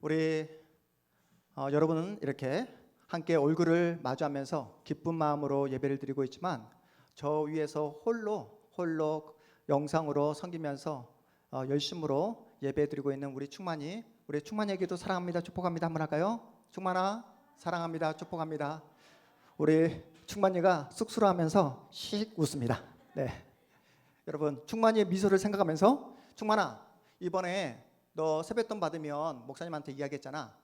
우리 여러분은 이렇게 함께 얼굴을 마주하면서 기쁜 마음으로 예배를 드리고 있지만 저 위에서 홀로 영상으로 섬기면서 열심으로 예배 드리고 있는 우리 충만이에게도 사랑합니다, 축복합니다 한번 할까요? 충만아 사랑합니다, 축복합니다. 우리 충만이가 쑥스러워하면서 씩 웃습니다. 네, 여러분 충만이의 미소를 생각하면서 충만아, 이번에 너 세뱃돈 받으면 목사님한테 이야기했잖아.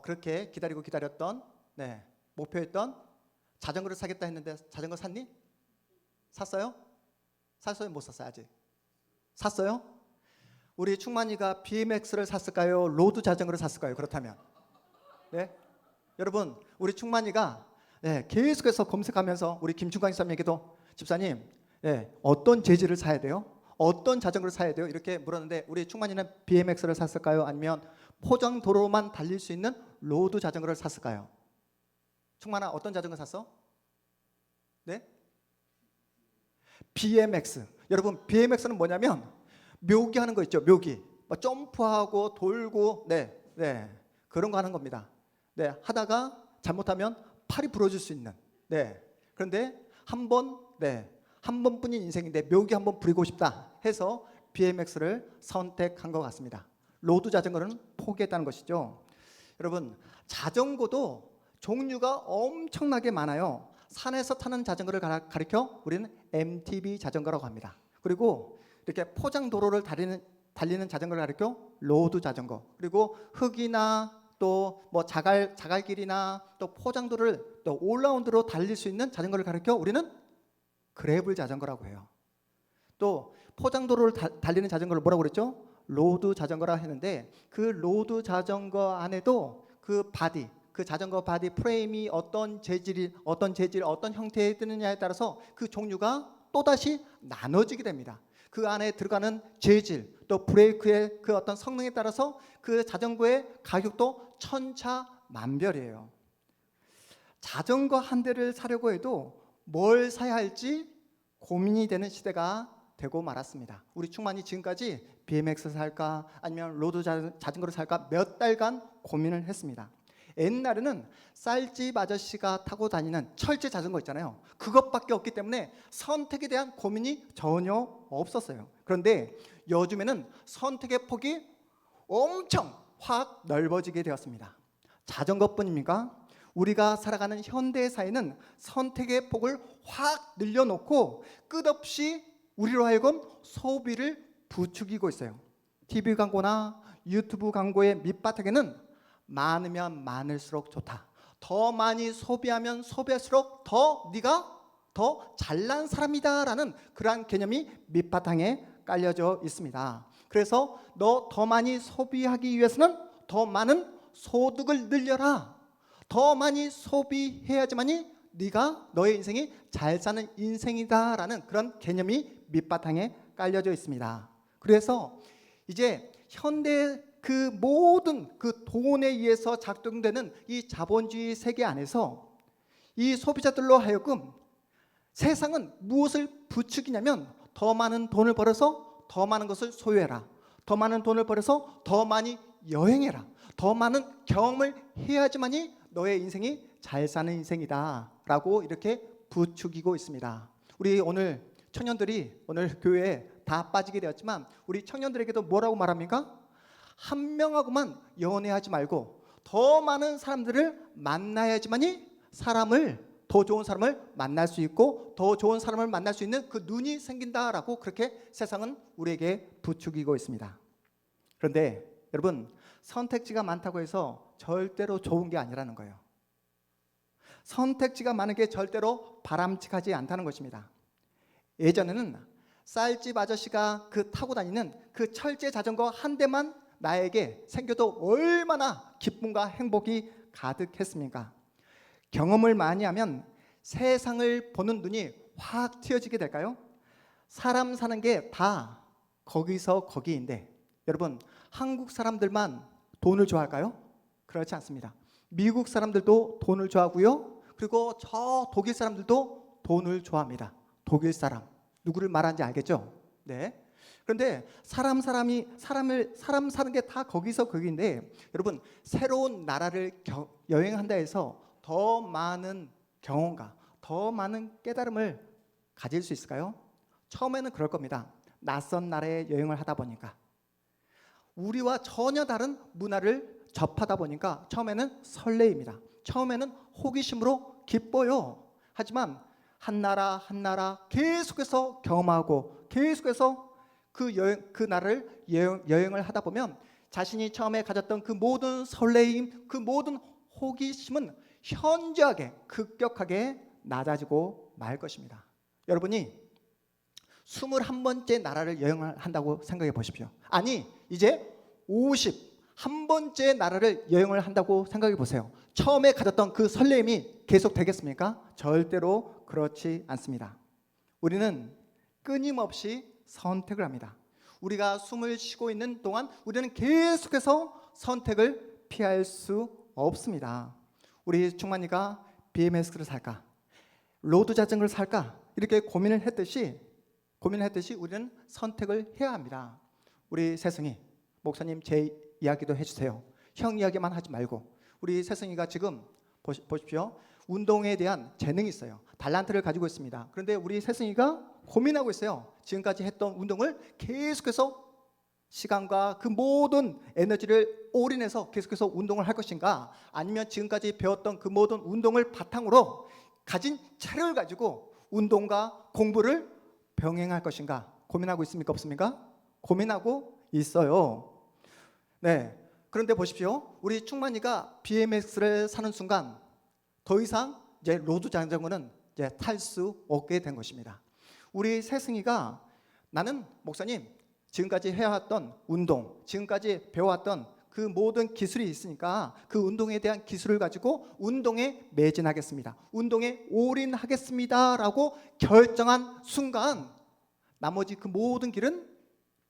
그렇게 기다렸던 목표했던 자전거를 사겠다 했는데 자전거 샀니? 샀어요? 샀어요? 못 샀어요? 아직 샀어요? 우리 충만이가 BMX를 샀을까요? 로드 자전거를 샀을까요? 그렇다면 네, 여러분 우리 충만이가 계속해서 검색하면서 우리 김충광 집사님에게도 집사님 어떤 재질을 사야 돼요? 어떤 자전거를 사야 돼요? 이렇게 물었는데 우리 충만이는 BMX를 샀을까요? 아니면 포장도로만 달릴 수 있는 로드 자전거를 샀을까요? 충만아 어떤 자전거 샀어? 네? BMX. 여러분 BMX는 뭐냐면 묘기 하는 거 있죠. 묘기. 점프하고 돌고 그런 거 하는 겁니다. 하다가 잘못하면 팔이 부러질 수 있는. 그런데 한 번뿐인 인생인데 묘기 한번 부리고 싶다 해서 BMX를 선택한 것 같습니다. 로드 자전거는 포기했다는 것이죠. 여러분 자전거도 종류가 엄청나게 많아요. 산에서 타는 자전거를 가리켜 우리는 MTB 자전거라고 합니다. 그리고 이렇게 포장도로를 달리는 자전거를 가리켜 로드 자전거, 그리고 흙이나 또 자갈길이나 또 포장도로를 또 올라운드로 달릴 수 있는 자전거를 가리켜 우리는 그래블 자전거라고 해요. 또 포장도로를 달리는 자전거를 뭐라고 그랬죠? 로드 자전거라 했는데 그 로드 자전거 안에도 그 자전거 바디 프레임이 어떤 재질, 어떤 형태에 뜨느냐에 따라서 그 종류가 또다시 나눠지게 됩니다. 그 안에 들어가는 재질, 또 브레이크의 그 어떤 성능에 따라서 그 자전거의 가격도 천차만별이에요. 자전거 한 대를 사려고 해도 뭘 사야 할지 고민이 되는 시대가 되고 말았습니다. 우리 충만이 지금까지 BMX 살까 아니면 로드 자전거를 살까 몇 달간 고민을 했습니다. 옛날에는 쌀집 아저씨가 타고 다니는 철제 자전거 있잖아요. 그것밖에 없기 때문에 선택에 대한 고민이 전혀 없었어요. 그런데 요즘에는 선택의 폭이 엄청 확 넓어지게 되었습니다. 자전거뿐입니까? 우리가 살아가는 현대 사회는 선택의 폭을 확 늘려놓고 끝없이 우리로 하여금 소비를 부추기고 있어요. TV 광고나 유튜브 광고의 밑바탕에는 많으면 많을수록 좋다. 더 많이 소비하면 소비할수록 네가 더 잘난 사람이다라는 그러한 개념이 밑바탕에 깔려져 있습니다. 그래서 너 더 많이 소비하기 위해서는 더 많은 소득을 늘려라. 더 많이 소비해야지만이 네가 너의 인생이 잘 사는 인생이다라는 그런 개념이 밑바탕에 깔려져 있습니다. 그래서 이제 현대 그 모든 그 돈에 의해서 작동되는 이 자본주의 세계 안에서 이 소비자들로 하여금 세상은 무엇을 부추기냐면 더 많은 돈을 벌어서 더 많은 것을 소유해라. 더 많은 돈을 벌어서 더 많이 여행해라. 더 많은 경험을 해야지만이 너의 인생이 잘 사는 인생이다 라고 이렇게 부추기고 있습니다. 우리 오늘 청년들이 오늘 교회에 다 빠지게 되었지만 우리 청년들에게도 뭐라고 말합니까? 한 명하고만 연애하지 말고 더 많은 사람들을 만나야지만이 더 좋은 사람을 만날 수 있고 더 좋은 사람을 만날 수 있는 그 눈이 생긴다라고 그렇게 세상은 우리에게 부추기고 있습니다. 그런데 여러분 선택지가 많다고 해서 절대로 좋은 게 아니라는 거예요. 선택지가 많은 게 절대로 바람직하지 않다는 것입니다. 예전에는 쌀집 아저씨가 타고 다니는 그 철제 자전거 한 대만 나에게 생겨도 얼마나 기쁨과 행복이 가득했습니까? 경험을 많이 하면 세상을 보는 눈이 확 트여지게 될까요? 사람 사는 게 다 거기서 거기인데 여러분 한국 사람들만 돈을 좋아할까요? 그렇지 않습니다. 미국 사람들도 돈을 좋아하고요. 그리고 저 독일 사람들도 돈을 좋아합니다. 독일 사람 누구를 말하는지 알겠죠? 네. 그런데 사람 사는 게 다 거기서 거기인데 여러분 새로운 나라를 여행한다 해서 더 많은 경험과 더 많은 깨달음을 가질 수 있을까요? 처음에는 그럴 겁니다. 낯선 나라에 여행을 하다 보니까 우리와 전혀 다른 문화를 접하다 보니까 처음에는 설레입니다. 처음에는 호기심으로 기뻐요. 하지만 한 나라 한 나라 계속해서 경험하고 계속해서 그 나라를 여행을 하다 보면 자신이 처음에 가졌던 그 모든 설레임, 그 모든 호기심은 현저하게 급격하게 낮아지고 말 것입니다. 여러분이 21번째 나라를 여행을 한다고 생각해 보십시오. 아니 이제 51번째 나라를 여행을 한다고 생각해 보세요. 처음에 가졌던 그 설렘이 계속 되겠습니까? 절대로 그렇지 않습니다. 우리는 끊임없이 선택을 합니다. 우리가 숨을 쉬고 있는 동안 우리는 계속해서 선택을 피할 수 없습니다. 우리 충만이가 BMX를 살까? 로드 자전거를 살까? 이렇게 고민을 했듯이 우리는 선택을 해야 합니다. 우리 세승이 목사님 제 이야기도 해주세요. 형 이야기만 하지 말고. 우리 세승이가 지금 보십시오. 운동에 대한 재능이 있어요. 달란트를 가지고 있습니다. 그런데 우리 세승이가 고민하고 있어요. 지금까지 했던 운동을 계속해서 시간과 그 모든 에너지를 올인해서 계속해서 운동을 할 것인가, 아니면 지금까지 배웠던 그 모든 운동을 바탕으로 가진 체력을 가지고 운동과 공부를 병행할 것인가 고민하고 있습니까? 없습니까? 고민하고 있어요. 네. 그런데 보십시오. 우리 충만이가 BMX를 사는 순간 더 이상 이제 로드 자전거는 이제 탈 수 없게 된 것입니다. 우리 세승이가 나는 목사님 지금까지 해왔던 운동, 지금까지 배워왔던 그 모든 기술이 있으니까 그 운동에 대한 기술을 가지고 운동에 매진하겠습니다. 운동에 올인하겠습니다 라고 결정한 순간 나머지 그 모든 길은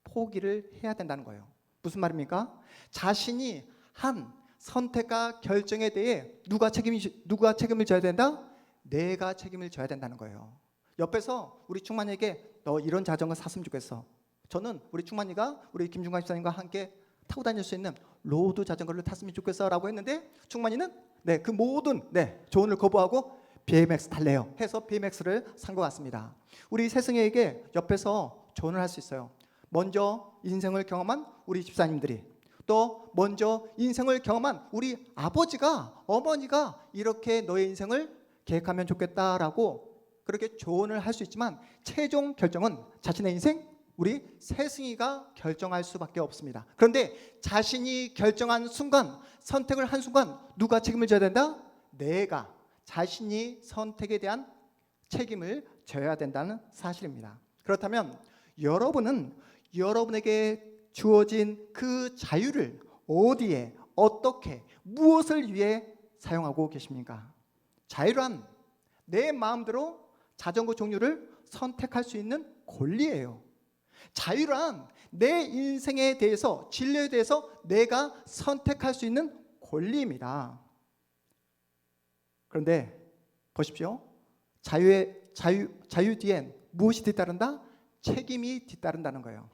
포기를 해야 된다는 거예요. 무슨 말입니까? 자신이 한 선택과 결정에 대해 누가 책임을 져야 된다? 내가 책임을 져야 된다는 거예요. 옆에서 우리 충만이에게 너 이런 자전거 샀으면 좋겠어. 저는 우리 충만이가 우리 김중관 집사님과 함께 타고 다닐 수 있는 로드 자전거를 탔으면 좋겠어 라고 했는데 충만이는 그 모든 조언을 거부하고 BMX 탈래요 해서 BMX를 산 것 같습니다. 우리 세승이에게 옆에서 조언을 할 수 있어요. 먼저 인생을 경험한 우리 집사님들이, 또 먼저 인생을 경험한 우리 아버지가, 어머니가 이렇게 너의 인생을 계획하면 좋겠다라고 그렇게 조언을 할 수 있지만 최종 결정은 자신의 인생, 우리 세승이가 결정할 수밖에 없습니다. 그런데 자신이 결정한 순간, 선택을 한 순간 누가 책임을 져야 된다? 내가 자신이 선택에 대한 책임을 져야 된다는 사실입니다. 그렇다면 여러분은 여러분에게 주어진 그 자유를 어디에, 어떻게, 무엇을 위해 사용하고 계십니까? 자유란 내 마음대로 자전거 종류를 선택할 수 있는 권리예요. 자유란 내 인생에 대해서, 진로에 대해서 내가 선택할 수 있는 권리입니다. 그런데 보십시오. 자유 뒤엔 무엇이 뒤따른다? 책임이 뒤따른다는 거예요.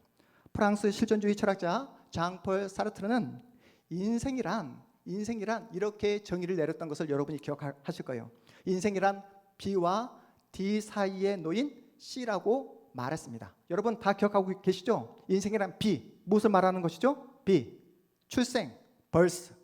프랑스 실존주의 철학자 장폴 사르트르는 인생이란 이렇게 정의를 내렸던 것을 여러분이 기억하실 거예요. 인생이란 B와 D 사이에 놓인 C라고 말했습니다. 여러분 다 기억하고 계시죠? 인생이란 B, 무엇을 말하는 것이죠? B, 출생, birth,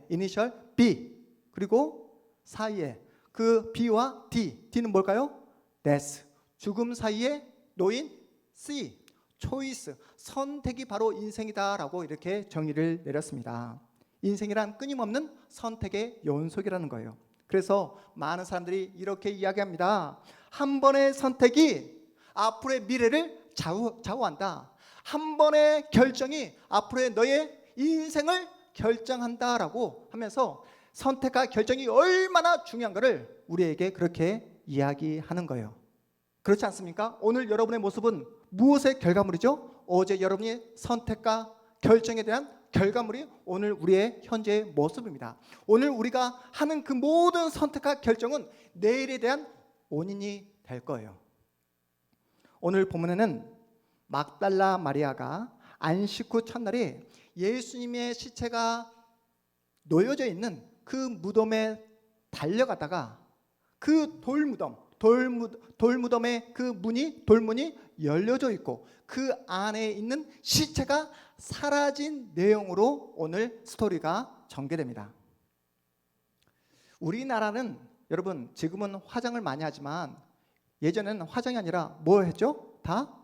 이니셜 B, 그리고 사이에 그 B와 D는 뭘까요? death, 죽음 사이에 놓인 C, 초이스, 선택이 바로 인생이다라고 이렇게 정의를 내렸습니다. 인생이란 끊임없는 선택의 연속이라는 거예요. 그래서 많은 사람들이 이렇게 이야기합니다. 한 번의 선택이 앞으로의 미래를 좌우한다. 한 번의 결정이 앞으로의 너의 인생을 결정한다라고 하면서 선택과 결정이 얼마나 중요한가를 우리에게 그렇게 이야기하는 거예요. 그렇지 않습니까? 오늘 여러분의 모습은 무엇의 결과물이죠? 어제 여러분의 선택과 결정에 대한 결과물이 오늘 우리의 현재의 모습입니다. 오늘 우리가 하는 그 모든 선택과 결정은 내일에 대한 원인이 될 거예요. 오늘 본문에는 막달라 마리아가 안식 후 첫날에 예수님의 시체가 놓여져 있는 그 무덤에 달려가다가 그 돌무덤의 그 돌문이 열려져 있고 그 안에 있는 시체가 사라진 내용으로 오늘 스토리가 전개됩니다. 우리나라는 여러분 지금은 화장을 많이 하지만 예전에는 화장이 아니라 뭐 했죠? 다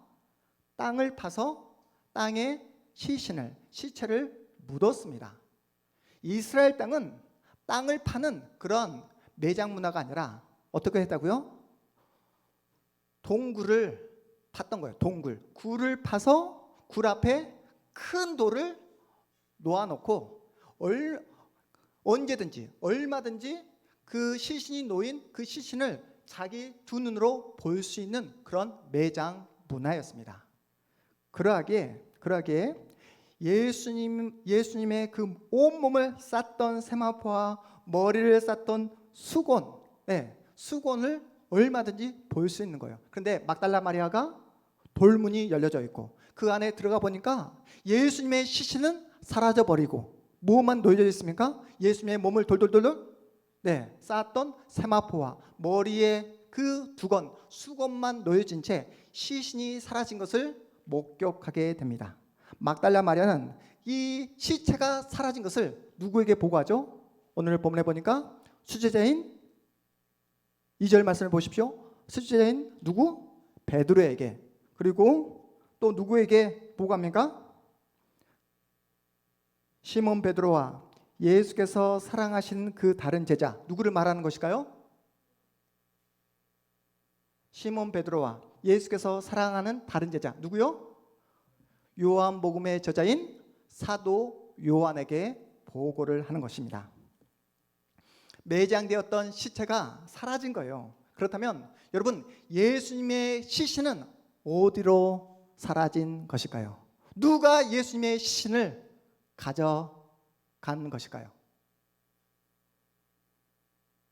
땅을 파서 땅에 시체를 묻었습니다. 이스라엘 땅은 땅을 파는 그런 매장 문화가 아니라 어떻게 했다고요? 동굴을 팠던 거예요. 굴을 파서 굴 앞에 큰 돌을 놓아놓고 언제든지 얼마든지 그 시신이 놓인 그 시신을 자기 두 눈으로 볼 수 있는 그런 매장 문화였습니다. 그러하기에 예수님의 그 온몸을 쌌던 세마포와 머리를 쌌던 수건을 얼마든지 볼 수 있는 거예요. 그런데 막달라 마리아가 돌문이 열려져 있고 그 안에 들어가 보니까 예수님의 시신은 사라져 버리고 뭐만 놓여져 있습니까? 예수님의 몸을 돌돌돌 쌓았던 세마포와 머리에 그 수건만 놓여진 채 시신이 사라진 것을 목격하게 됩니다. 막달라 마리아는 이 시체가 사라진 것을 누구에게 보고하죠? 오늘 본문에 보니까 수제자인 2절 말씀을 보십시오. 수제자인 누구? 베드로에게. 그리고 또 누구에게 보고합니까? 시몬 베드로와 예수께서 사랑하신 그 다른 제자, 누구를 말하는 것일까요? 시몬 베드로와 예수께서 사랑하는 다른 제자, 누구요? 요한복음의 저자인 사도 요한에게 보고를 하는 것입니다. 매장되었던 시체가 사라진 거예요. 그렇다면 여러분, 예수님의 시신은 어디로 사라진 것일까요? 누가 예수님의 시신을 가져간 것일까요?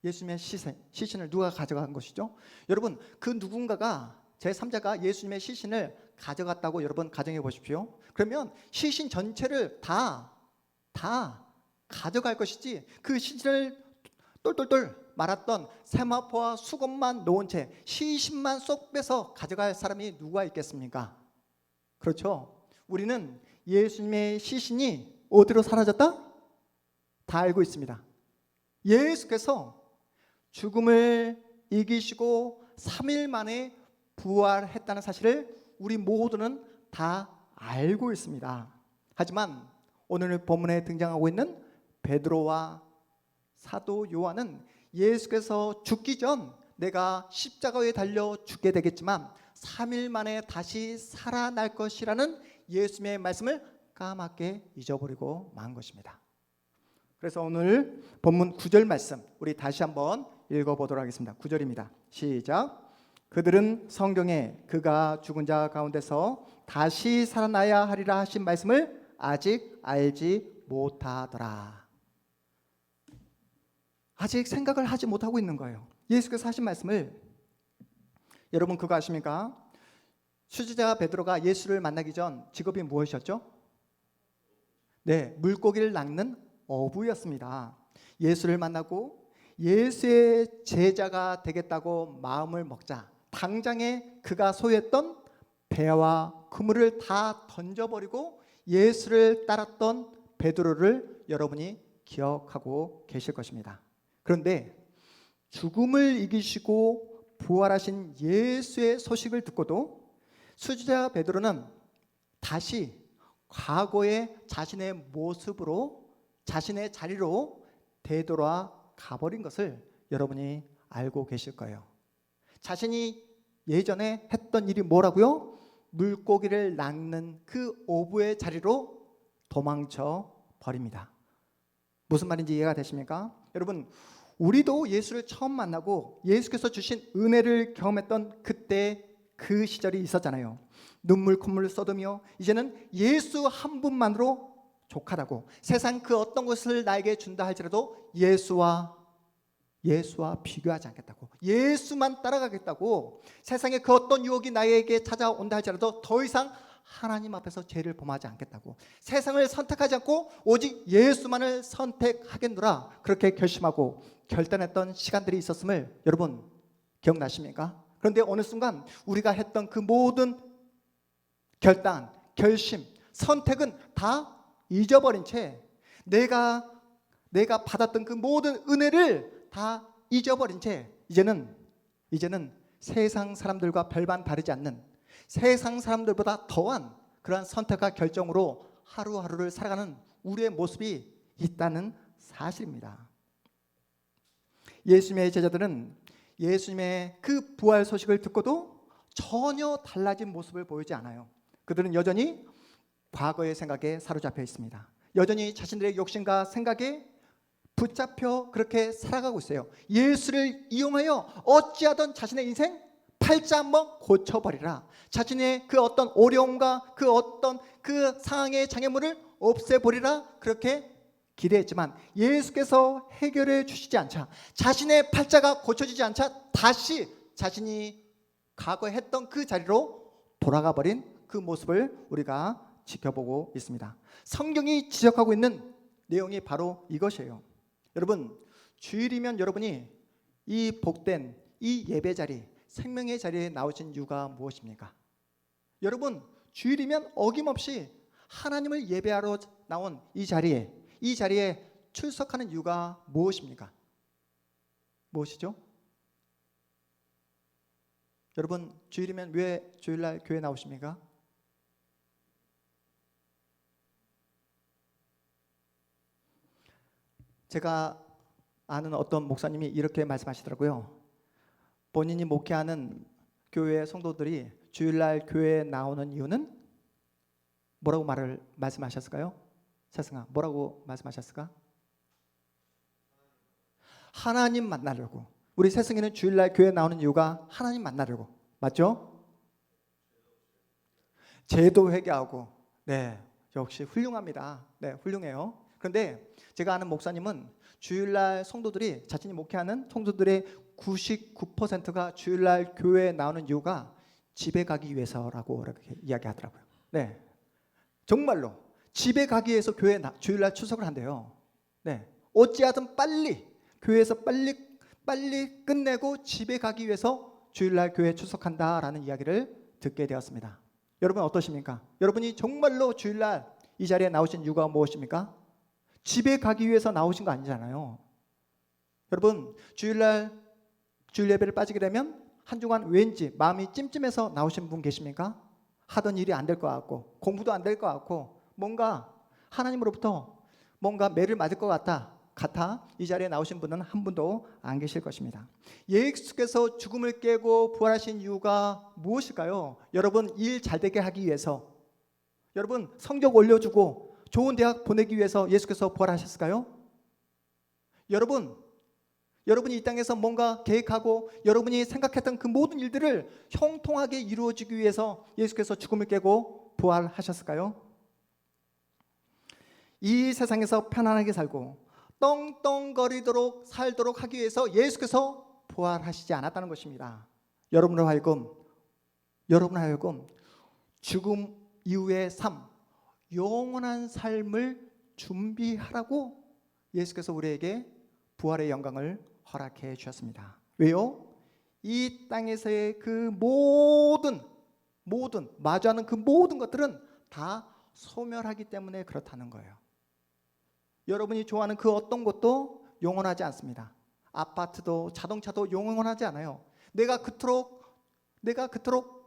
예수님의 시신을 누가 가져간 것이죠? 여러분, 그 누군가가 제3자가 예수님의 시신을 가져갔다고 여러분 가정해 보십시오. 그러면 시신 전체를 다 가져갈 것이지 그 시신을 똘똘똘 말았던 세마포와 수건만 놓은 채 시신만 쏙 빼서 가져갈 사람이 누가 있겠습니까? 그렇죠. 우리는 예수님의 시신이 어디로 사라졌다? 다 알고 있습니다. 예수께서 죽음을 이기시고 3일 만에 부활했다는 사실을 우리 모두는 다 알고 있습니다. 하지만 오늘 본문에 등장하고 있는 베드로와 사도 요한은 예수께서 죽기 전 내가 십자가에 달려 죽게 되겠지만 3일 만에 다시 살아날 것이라는 예수님의 말씀을 까맣게 잊어버리고 만 것입니다. 그래서 오늘 본문 9절 말씀 우리 다시 한번 읽어보도록 하겠습니다. 9절입니다. 시작. 그들은 성경에 그가 죽은 자 가운데서 다시 살아나야 하리라 하신 말씀을 아직 알지 못하더라. 아직 생각을 하지 못하고 있는 거예요. 예수께서 하신 말씀을. 여러분 그거 아십니까? 수제자 베드로가 예수를 만나기 전 직업이 무엇이었죠? 네, 물고기를 낚는 어부였습니다. 예수를 만나고 예수의 제자가 되겠다고 마음을 먹자 당장에 그가 소유했던 배와 그물을 다 던져버리고 예수를 따랐던 베드로를 여러분이 기억하고 계실 것입니다. 그런데 죽음을 이기시고 부활하신 예수의 소식을 듣고도 수제자 베드로는 다시 과거의 자신의 모습으로 자신의 자리로 되돌아 가버린 것을 여러분이 알고 계실 거예요. 자신이 예전에 했던 일이 뭐라고요? 물고기를 낚는 그 어부의 자리로 도망쳐 버립니다. 무슨 말인지 이해가 되십니까? 여러분, 우리도 예수를 처음 만나고 예수께서 주신 은혜를 경험했던 그때 그 시절이 있었잖아요. 눈물 콧물 쏟으며 이제는 예수 한 분만으로 족하다고 세상 그 어떤 것을 나에게 준다 할지라도 예수와 비교하지 않겠다고, 예수만 따라가겠다고, 세상의 그 어떤 유혹이 나에게 찾아온다 할지라도 더 이상 하나님 앞에서 죄를 범하지 않겠다고, 세상을 선택하지 않고 오직 예수만을 선택하겠노라, 그렇게 결심하고 결단했던 시간들이 있었음을 여러분 기억나십니까? 그런데 어느 순간 우리가 했던 그 모든 결단, 결심, 선택은 다 잊어버린 채 내가 받았던 그 모든 은혜를 다 잊어버린 채 이제는 세상 사람들과 별반 다르지 않는, 세상 사람들보다 더한 그러한 선택과 결정으로 하루하루를 살아가는 우리의 모습이 있다는 사실입니다. 예수님의 제자들은 예수님의 그 부활 소식을 듣고도 전혀 달라진 모습을 보이지 않아요. 그들은 여전히 과거의 생각에 사로잡혀 있습니다. 여전히 자신들의 욕심과 생각에 붙잡혀 그렇게 살아가고 있어요. 예수를 이용하여 어찌하든 자신의 인생 팔자 한번 고쳐버리라, 자신의 그 어떤 어려움과 그 어떤 그 상황의 장애물을 없애버리라, 그렇게 기대했지만 예수께서 해결해 주시지 않자, 자신의 팔자가 고쳐지지 않자 다시 자신이 과거에 했던 그 자리로 돌아가 버린 그 모습을 우리가 지켜보고 있습니다. 성경이 지적하고 있는 내용이 바로 이것이에요. 여러분, 주일이면 여러분이 이 복된 이 예배 자리, 생명의 자리에 나오신 이유가 무엇입니까? 여러분, 주일이면 어김없이 하나님을 예배하러 나온 이 자리에 출석하는 이유가 무엇입니까? 무엇이죠? 여러분, 주일이면 왜 주일날 교회 나오십니까? 제가 아는 어떤 목사님이 이렇게 말씀하시더라고요. 본인이 목회하는 교회 성도들이 주일날 교회에 나오는 이유는 뭐라고 말씀하셨을까요? 세승아, 뭐라고 말씀하셨을까? 하나님 만나려고. 우리 세승이는 주일날 교회에 나오는 이유가 하나님 만나려고. 맞죠? 제도 회개하고. 네, 역시 훌륭합니다. 네, 훌륭해요. 그런데 제가 아는 목사님은 주일날 성도들이, 자신이 목회하는 성도들의 99%가 주일날 교회에 나오는 이유가 집에 가기 위해서라고 이렇게 이야기하더라고요. 네, 정말로 집에 가기 위해서 교회에 주일날 출석을 한대요. 네, 어찌하든 빨리 교회에서 빨리 끝내고 집에 가기 위해서 주일날 교회에 출석한다라는 이야기를 듣게 되었습니다. 여러분 어떠십니까? 여러분이 정말로 주일날 이 자리에 나오신 이유가 무엇입니까? 집에 가기 위해서 나오신 거 아니잖아요. 여러분, 주일날 주일 예배를 빠지게 되면 한 주간 왠지 마음이 찜찜해서 나오신 분 계십니까? 하던 일이 안 될 것 같고, 공부도 안 될 것 같고, 뭔가 하나님으로부터 뭔가 매를 맞을 것 같아 이 자리에 나오신 분은 한 분도 안 계실 것입니다. 예수께서 죽음을 깨고 부활하신 이유가 무엇일까요? 여러분, 일 잘 되게 하기 위해서, 여러분 성적 올려주고 좋은 대학 보내기 위해서 예수께서 부활하셨을까요? 여러분이 이 땅에서 뭔가 계획하고 여러분이 생각했던 그 모든 일들을 형통하게 이루어지기 위해서 예수께서 죽음을 깨고 부활하셨을까요? 이 세상에서 편안하게 살고 떵떵거리도록 살도록 하기 위해서 예수께서 부활하시지 않았다는 것입니다. 여러분으로 하여금 죽음 이후의 삶, 영원한 삶을 준비하라고 예수께서 우리에게 부활의 영광을 허락해 주셨습니다. 왜요? 이 땅에서의 그 모든 마주하는 그 모든 것들은 다 소멸하기 때문에 그렇다는 거예요. 여러분이 좋아하는 그 어떤 것도 영원하지 않습니다. 아파트도 자동차도 영원하지 않아요. 내가 그토록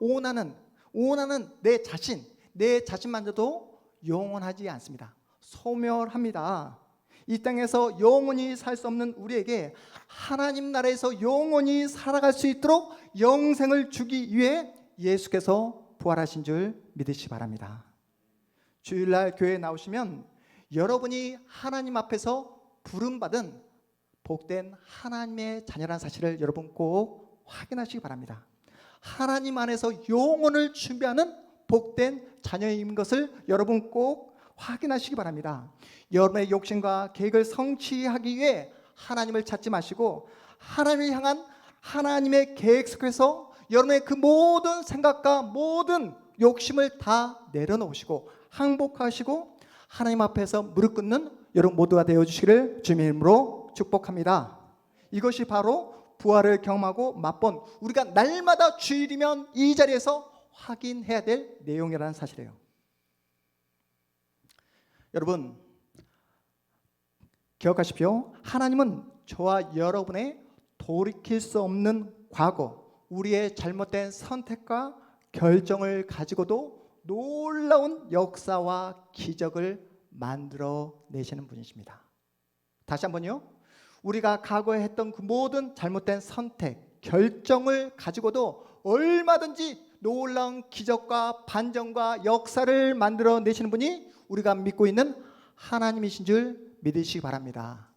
원하는 내 자신만저도 영원하지 않습니다. 소멸합니다. 이 땅에서 영원히 살 수 없는 우리에게 하나님 나라에서 영원히 살아갈 수 있도록 영생을 주기 위해 예수께서 부활하신 줄 믿으시기 바랍니다. 주일날 교회에 나오시면 여러분이 하나님 앞에서 부름받은 복된 하나님의 자녀라는 사실을 여러분 꼭 확인하시기 바랍니다. 하나님 안에서 영혼을 준비하는 복된 자녀인 것을 여러분 꼭 확인하시기 바랍니다. 여러분의 욕심과 계획을 성취하기 위해 하나님을 찾지 마시고 하나님을 향한 하나님의 계획 속에서 여러분의 그 모든 생각과 모든 욕심을 다 내려놓으시고 항복하시고 하나님 앞에서 무릎 꿇는 여러분 모두가 되어주시기를 주님의 이름으로 축복합니다. 이것이 바로 부활을 경험하고 맛본 우리가 날마다 주일이면 이 자리에서 확인해야 될 내용이라는 사실이에요. 여러분 기억하십시오. 하나님은 저와 여러분의 돌이킬 수 없는 과거, 우리의 잘못된 선택과 결정을 가지고도 놀라운 역사와 기적을 만들어내시는 분이십니다. 다시 한번요. 우리가 과거에 했던 그 모든 잘못된 선택, 결정을 가지고도 얼마든지 놀라운 기적과 반전과 역사를 만들어내시는 분이 우리가 믿고 있는 하나님이신 줄 믿으시기 바랍니다.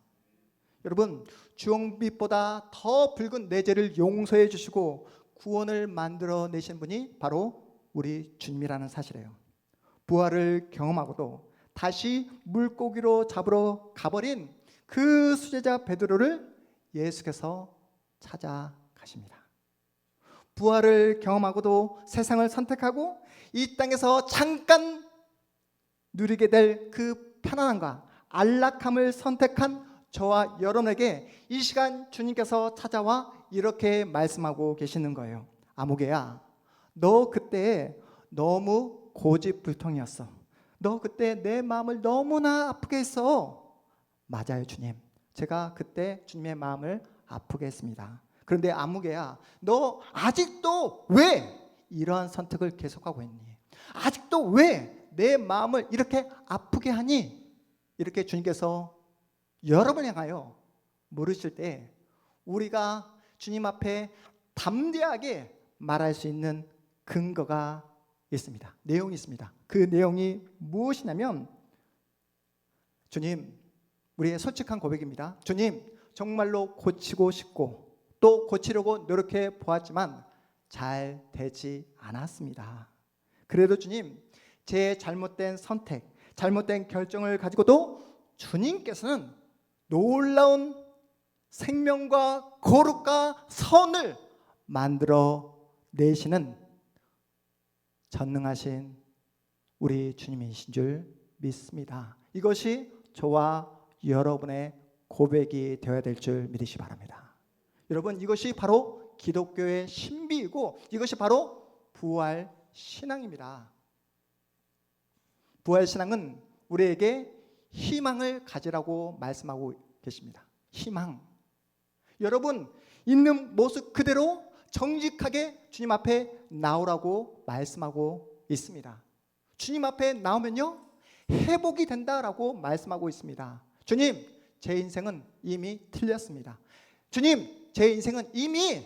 여러분 주홍빛보다 더 붉은 내 죄를 용서해 주시고 구원을 만들어내신 분이 바로 우리 주님이라는 사실이에요. 부활을 경험하고도 다시 물고기로 잡으러 가버린 그 수제자 베드로를 예수께서 찾아가십니다. 부활을 경험하고도 세상을 선택하고 이 땅에서 잠깐 누리게 될 그 편안함과 안락함을 선택한 저와 여러분에게 이 시간 주님께서 찾아와 이렇게 말씀하고 계시는 거예요. 아무개야, 너 그때 너무 고집불통이었어. 너 그때 내 마음을 너무나 아프게 했어. 맞아요 주님, 제가 그때 주님의 마음을 아프게 했습니다. 그런데 아무개야, 너 아직도 왜 이러한 선택을 계속하고 있니? 아직도 왜 내 마음을 이렇게 아프게 하니? 이렇게 주님께서 여러분을 향하여 물으실 때 우리가 주님 앞에 담대하게 말할 수 있는 근거가 있습니다. 내용이 있습니다. 그 내용이 무엇이냐면, 주님, 우리의 솔직한 고백입니다. 주님, 정말로 고치고 싶고 또 고치려고 노력해 보았지만 잘 되지 않았습니다. 그래도 주님, 제 잘못된 선택, 잘못된 결정을 가지고도 주님께서는 놀라운 생명과 거룩과 선을 만들어 내시는 전능하신 우리 주님이신 줄 믿습니다. 이것이 저와 여러분의 고백이 되어야 될 줄 믿으시기 바랍니다. 여러분, 이것이 바로 기독교의 신비이고 이것이 바로 부활 신앙입니다. 부활 신앙은 우리에게 희망을 가지라고 말씀하고 계십니다. 희망. 여러분, 있는 모습 그대로 정직하게 주님 앞에 나오라고 말씀하고 있습니다. 주님 앞에 나오면요, 회복이 된다라고 말씀하고 있습니다. 주님, 제 인생은 이미 틀렸습니다. 주님, 제 인생은 이미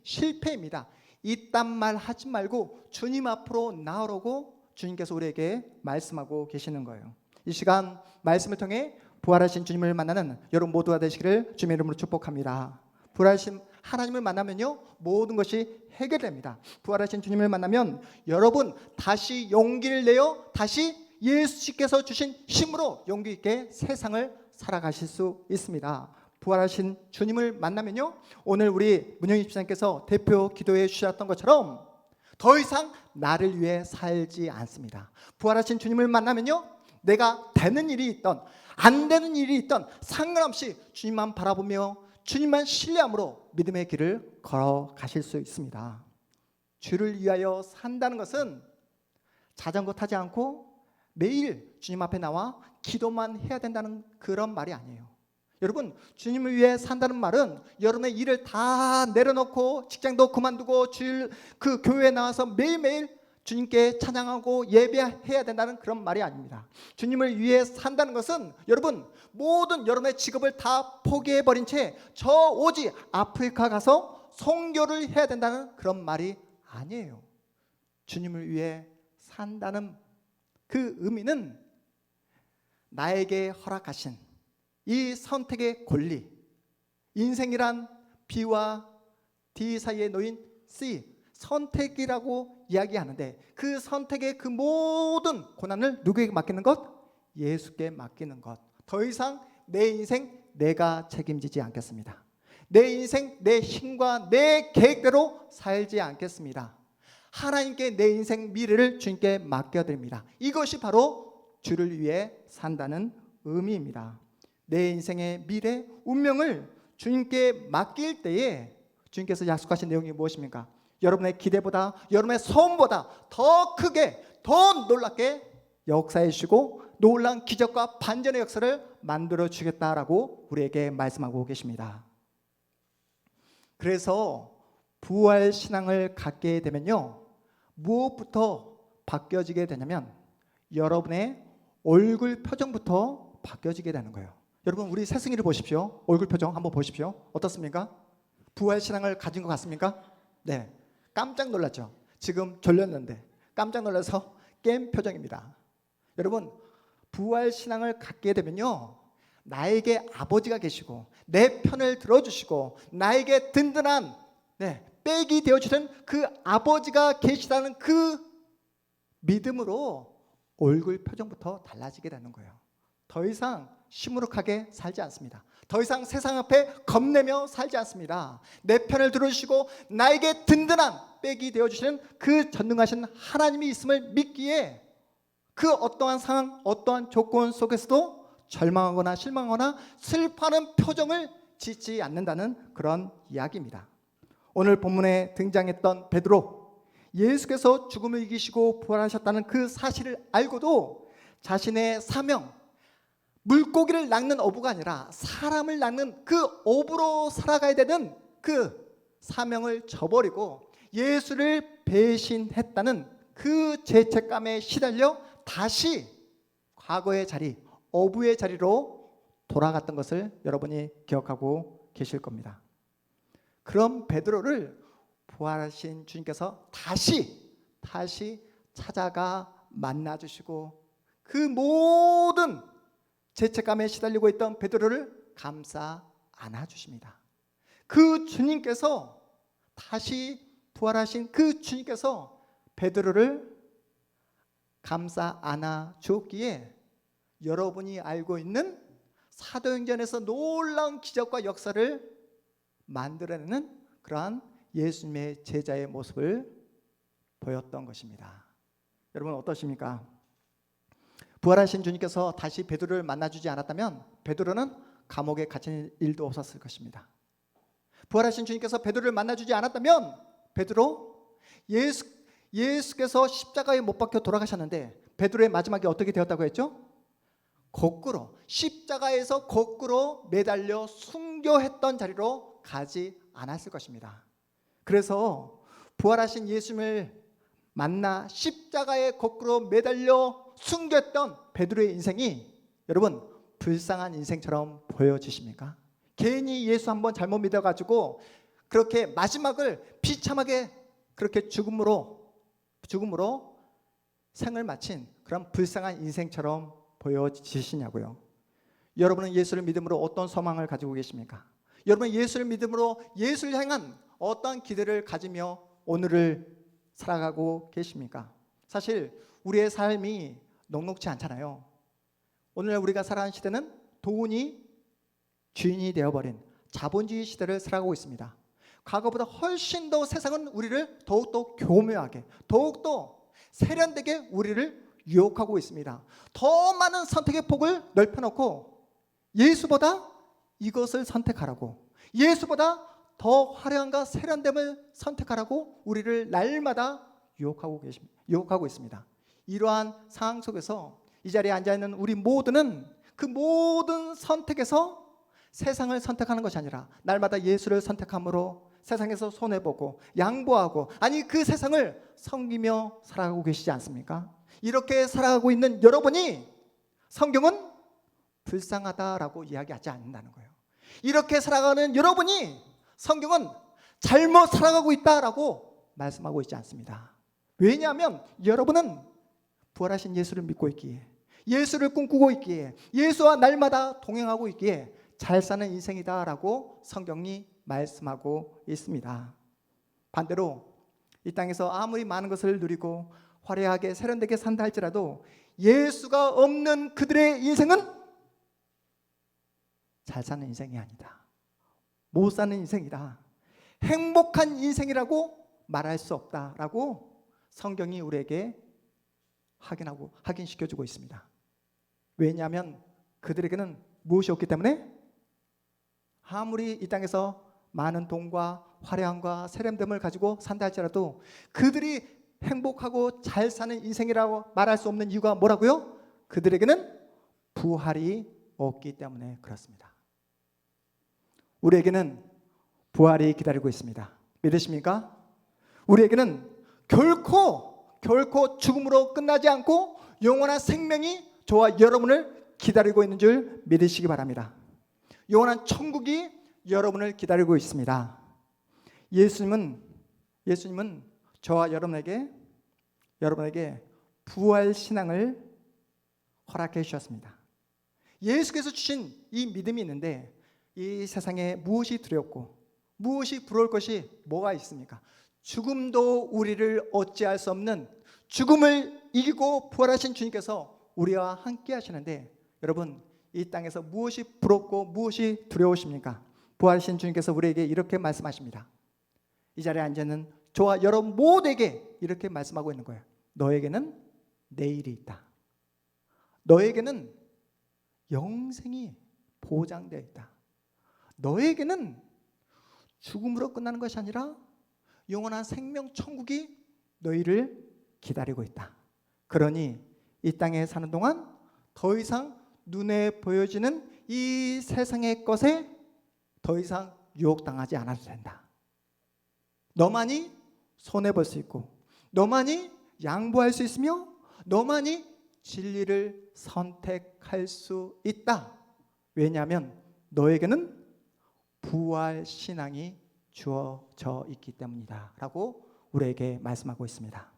실패입니다. 이딴 말 하지 말고 주님 앞으로 나오라고 주님께서 우리에게 말씀하고 계시는 거예요. 이 시간 말씀을 통해 부활하신 주님을 만나는 여러분 모두가 되시기를 주님의 이름으로 축복합니다. 부활하신 하나님을 만나면요, 모든 것이 해결됩니다. 부활하신 주님을 만나면 여러분 다시 용기를 내어 다시 예수님께서 주신 힘으로 용기 있게 세상을 살아가실 수 있습니다. 부활하신 주님을 만나면요, 오늘 우리 문영희 집사님께서 대표 기도해 주셨던 것처럼 더 이상 나를 위해 살지 않습니다. 부활하신 주님을 만나면요, 내가 되는 일이 있던 안 되는 일이 있던 상관없이 주님만 바라보며 주님만 신뢰함으로 믿음의 길을 걸어가실 수 있습니다. 주를 위하여 산다는 것은 자전거 타지 않고 매일 주님 앞에 나와 기도만 해야 된다는 그런 말이 아니에요. 여러분, 주님을 위해 산다는 말은 여러분의 일을 다 내려놓고 직장도 그만두고 주일 그 교회에 나와서 매일매일 주님께 찬양하고 예배해야 된다는 그런 말이 아닙니다. 주님을 위해 산다는 것은 여러분 모든 여러분의 직업을 다 포기해버린 채 저 오직 아프리카 가서 선교를 해야 된다는 그런 말이 아니에요. 주님을 위해 산다는 그 의미는 나에게 허락하신 이 선택의 권리, 인생이란 B와 D 사이에 놓인 C, 선택이라고 이야기하는데 그 선택의 그 모든 고난을 누구에게 맡기는 것? 예수께 맡기는 것. 더 이상 내 인생 내가 책임지지 않겠습니다. 내 인생 내 힘과 내 계획대로 살지 않겠습니다. 하나님께 내 인생 미래를 주님께 맡겨드립니다. 이것이 바로 주를 위해 산다는 의미입니다. 내 인생의 미래, 운명을 주님께 맡길 때에 주님께서 약속하신 내용이 무엇입니까? 여러분의 기대보다, 여러분의 소원보다 더 크게, 더 놀랍게 역사해 주시고 놀라운 기적과 반전의 역사를 만들어 주겠다라고 우리에게 말씀하고 계십니다. 그래서 부활 신앙을 갖게 되면요, 무엇부터 바뀌어지게 되냐면 여러분의 얼굴 표정부터 바뀌어지게 되는 거예요. 여러분, 우리 새승이를 보십시오. 얼굴 표정 한번 보십시오. 어떻습니까? 부활 신앙을 가진 것 같습니까? 네, 깜짝 놀랐죠. 지금 졸렸는데 깜짝 놀라서 깬 표정입니다. 여러분, 부활 신앙을 갖게 되면요, 나에게 아버지가 계시고 내 편을 들어주시고 나에게 든든한 백이 되어주는 그 아버지가 계시다는 그 믿음으로 얼굴 표정부터 달라지게 되는 거예요. 더 이상 시무룩하게 살지 않습니다. 더 이상 세상 앞에 겁내며 살지 않습니다. 내 편을 들어주시고 나에게 든든한 백이 되어주시는 그 전능하신 하나님이 있음을 믿기에 그 어떠한 상황, 어떠한 조건 속에서도 절망하거나 실망하거나 슬퍼하는 표정을 짓지 않는다는 그런 이야기입니다. 오늘 본문에 등장했던 베드로, 예수께서 죽음을 이기시고 부활하셨다는 그 사실을 알고도 자신의 사명, 물고기를 낚는 어부가 아니라 사람을 낚는 그 어부로 살아가야 되는 그 사명을 저버리고 예수를 배신했다는 그 죄책감에 시달려 다시 과거의 자리, 어부의 자리로 돌아갔던 것을 여러분이 기억하고 계실 겁니다. 그런 베드로를 부활하신 주님께서 다시 찾아가 만나주시고 그 모든 죄책감에 시달리고 있던 베드로를 감싸 안아주십니다. 그 주님께서, 다시 부활하신 그 주님께서 베드로를 감싸 안아주었기에 여러분이 알고 있는 사도행전에서 놀라운 기적과 역사를 만들어내는 그러한 예수님의 제자의 모습을 보였던 것입니다. 여러분 어떠십니까? 부활하신 주님께서 다시 베드로를 만나주지 않았다면 베드로는 감옥에 갇힌 일도 없었을 것입니다. 부활하신 주님께서 베드로를 만나주지 않았다면 베드로, 예수께서 십자가에 못 박혀 돌아가셨는데 베드로의 마지막이 어떻게 되었다고 했죠? 거꾸로, 십자가에서 거꾸로 매달려 순교했던 자리로 가지 않았을 것입니다. 그래서 부활하신 예수님을 만나 십자가에 거꾸로 매달려 순교했던 베드로의 인생이 여러분 불쌍한 인생처럼 보여지십니까? 괜히 예수 한번 잘못 믿어가지고 그렇게 마지막을 비참하게 그렇게 죽음으로 생을 마친 그런 불쌍한 인생처럼 보여지시냐고요. 여러분은 예수를 믿음으로 어떤 소망을 가지고 계십니까? 여러분 예수를 믿음으로 예수를 향한 어떤 기대를 가지며 오늘을 살아가고 계십니까? 사실 우리의 삶이 녹록지 않잖아요. 오늘 우리가 살아가는 시대는 돈이 주인이 되어버린 자본주의 시대를 살아가고 있습니다. 과거보다 훨씬 더 세상은 우리를 더욱더 교묘하게, 더욱더 세련되게 우리를 유혹하고 있습니다. 더 많은 선택의 폭을 넓혀놓고 예수보다 이것을 선택하라고, 예수보다 더 화려함과 세련됨을 선택하라고 우리를 날마다 유혹하고 있습니다. 이러한 상황 속에서 이 자리에 앉아있는 우리 모두는 그 모든 선택에서 세상을 선택하는 것이 아니라 날마다 예수를 선택함으로 세상에서 손해보고 양보하고, 아니 그 세상을 섬기며 살아가고 계시지 않습니까? 이렇게 살아가고 있는 여러분이 성경은 불쌍하다라고 이야기하지 않는다는 거예요. 이렇게 살아가는 여러분이 성경은 잘못 살아가고 있다라고 말씀하고 있지 않습니다. 왜냐하면 여러분은 부활하신 예수를 믿고 있기에, 예수를 꿈꾸고 있기에, 예수와 날마다 동행하고 있기에 잘 사는 인생이다라고 성경이 말씀하고 있습니다. 반대로 이 땅에서 아무리 많은 것을 누리고 화려하게 세련되게 산다 할지라도 예수가 없는 그들의 인생은 잘 사는 인생이 아니다, 못 사는 인생이다, 행복한 인생이라고 말할 수 없다라고 성경이 우리에게 확인시켜주고 있습니다. 왜냐하면 그들에게는 무엇이 없기 때문에 아무리 이 땅에서 많은 돈과 화려함과 세련됨을 가지고 산다 할지라도 그들이 행복하고 잘 사는 인생이라고 말할 수 없는 이유가 뭐라고요? 그들에게는 부활이 없기 때문에 그렇습니다. 우리에게는 부활이 기다리고 있습니다. 믿으십니까? 우리에게는 결코 죽음으로 끝나지 않고 영원한 생명이 저와 여러분을 기다리고 있는 줄 믿으시기 바랍니다. 영원한 천국이 여러분을 기다리고 있습니다. 예수님은 저와 여러분에게 부활 신앙을 허락해 주셨습니다. 예수께서 주신 이 믿음이 있는데 이 세상에 무엇이 두렵고 무엇이 부러울 것이 뭐가 있습니까? 죽음도 우리를 어찌할 수 없는 죽음을 이기고 부활하신 주님께서 우리와 함께 하시는데 여러분 이 땅에서 무엇이 부럽고 무엇이 두려우십니까? 부활하신 주님께서 우리에게 이렇게 말씀하십니다. 이 자리에 앉아있는 저와 여러분 모두에게 이렇게 말씀하고 있는 거예요. 너에게는 내일이 있다. 너에게는 영생이 보장되어 있다. 너에게는 죽음으로 끝나는 것이 아니라 영원한 생명 천국이 너희를 기다리고 있다. 그러니 이 땅에 사는 동안 더 이상 눈에 보여지는 이 세상의 것에 더 이상 유혹당하지 않아도 된다. 너만이 손해볼 수 있고 너만이 양보할 수 있으며 너만이 진리를 선택할 수 있다. 왜냐하면 너에게는 부활 신앙이 주어져 있기 때문이다 라고 우리에게 말씀하고 있습니다.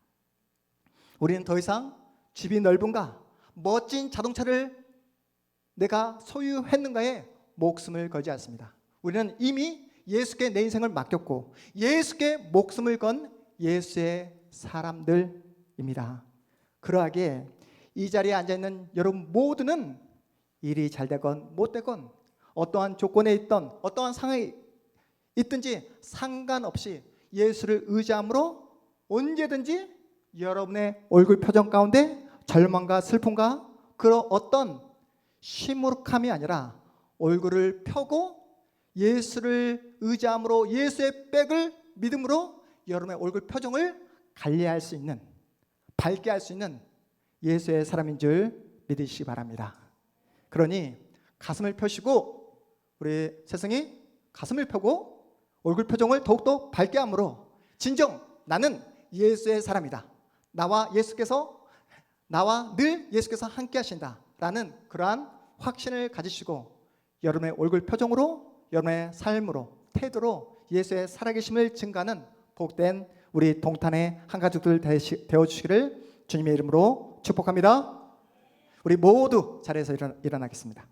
우리는 더 이상 집이 넓은가 멋진 자동차를 내가 소유했는가에 목숨을 걸지 않습니다. 우리는 이미 예수께 내 인생을 맡겼고 예수께 목숨을 건 예수의 사람들입니다. 그러하기에 이 자리에 앉아있는 여러분 모두는 일이 잘 되건 못 되건 어떠한 조건에 있던 어떠한 상황이 있든지 상관없이 예수를 의지함으로 언제든지 여러분의 얼굴 표정 가운데 절망과 슬픔과 그런 어떤 시무룩함이 아니라 얼굴을 펴고 예수를 의지함으로 예수의 백을 믿음으로 여러분의 얼굴 표정을 관리할 수 있는 밝게 할 수 있는 예수의 사람인 줄 믿으시기 바랍니다. 그러니 가슴을 펴시고 우리 세상이 가슴을 펴고 얼굴 표정을 더욱더 밝게 함으로 진정 나는 예수의 사람이다. 나와 늘 예수께서 함께 하신다라는 그러한 확신을 가지시고 여러분의 얼굴 표정으로 여러분의 삶으로 태도로 예수의 살아계심을 증가하는 복된 우리 동탄의 한 가족들 되어주시기를 주님의 이름으로 축복합니다. 우리 모두 자리에서 일어나겠습니다.